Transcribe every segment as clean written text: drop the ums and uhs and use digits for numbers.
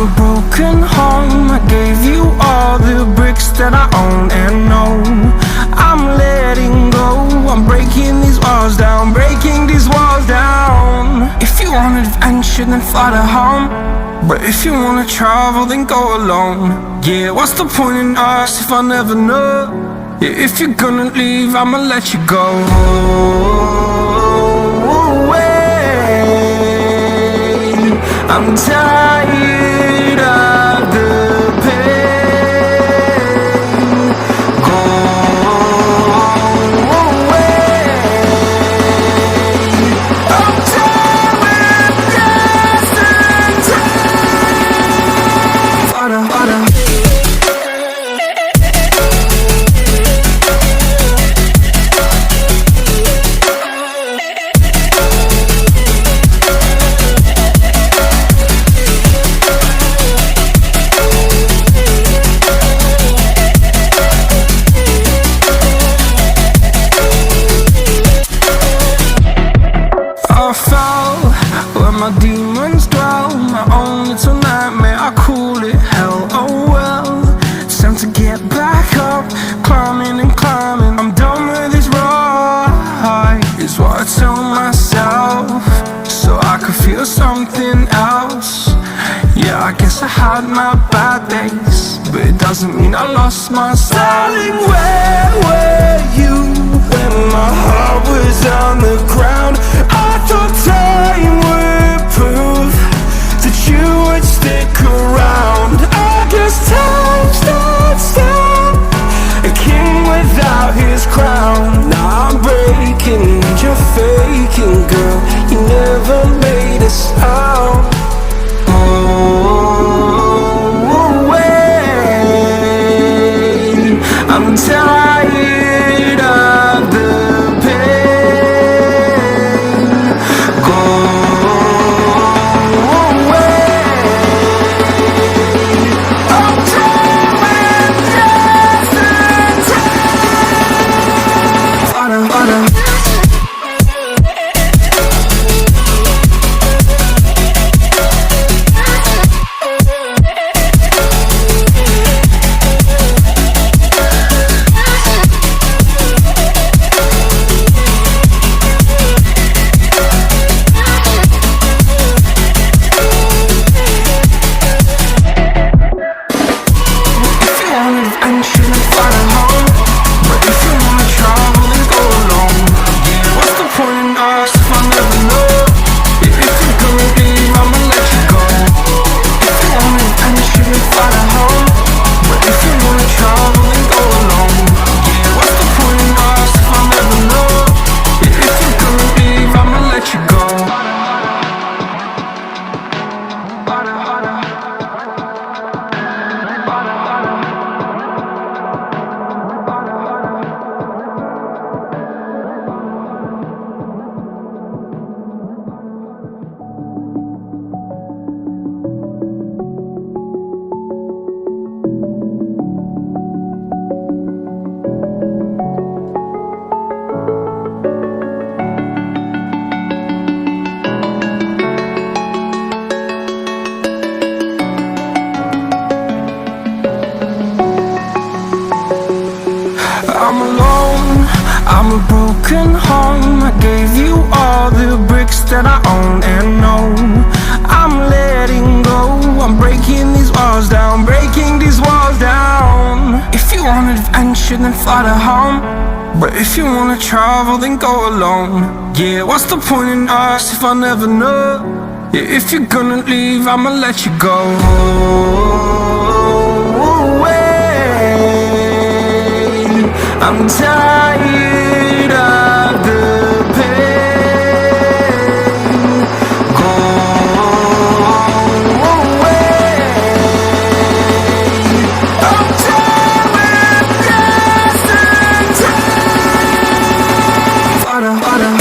a broken home. I gave you all the bricks that I own and know. I'm letting go, I'm breaking these walls down, breaking these walls down. If you want adventure, then fly to home. But if you wanna travel, then go alone. Yeah, what's the point in us if I never know? Yeah, if you're gonna leave, I'ma let you go. I'm tired of the pain. Go away. I'm tired with constant time. Harder, harder. I fell where my demons dwell. My own little nightmare, I call it hell. Oh well, it's time to get back up. Climbing and climbing, I'm done with this ride, is what I tell myself, so I could feel something else. Yeah, I guess I had my bad days, but it doesn't mean I lost my style. Darling, where were you when my heart was on the ground? I thought time would prove that you would stick around. I guess time stood still, a king without his crown. Now I'm breaking and you're faking, girl. You never made a sound. Oh, wait, I'm tired of the pain. Go away. I'm tired with constant time. Harder, harder. I'm alone, I'm a broken home. I gave you all the bricks that I own and know. I'm letting go, I'm breaking these walls down, breaking these walls down. If you want adventure, then fly to home. But if you wanna travel, then go alone. Yeah, what's the point in us if I never know? Yeah, if you're gonna leave, I'ma let you go. I'm tired of the pain. Go away. I'm tired with constant time. Harder, harder.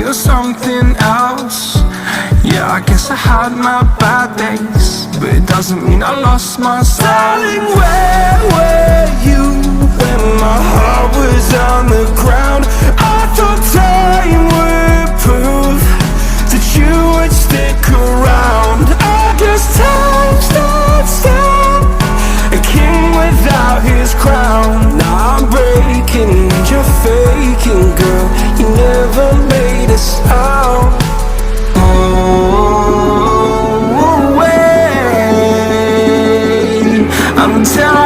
you're something else. Yeah, I guess I had my bad days, but it doesn't mean I lost my style. Darling, where were you when my heart was on the ground? I thought time would prove that you would stick around. I guess time stood still, a king without his crown. Now I'm breaking and you're faking, girl. You never made a sound. I'm telling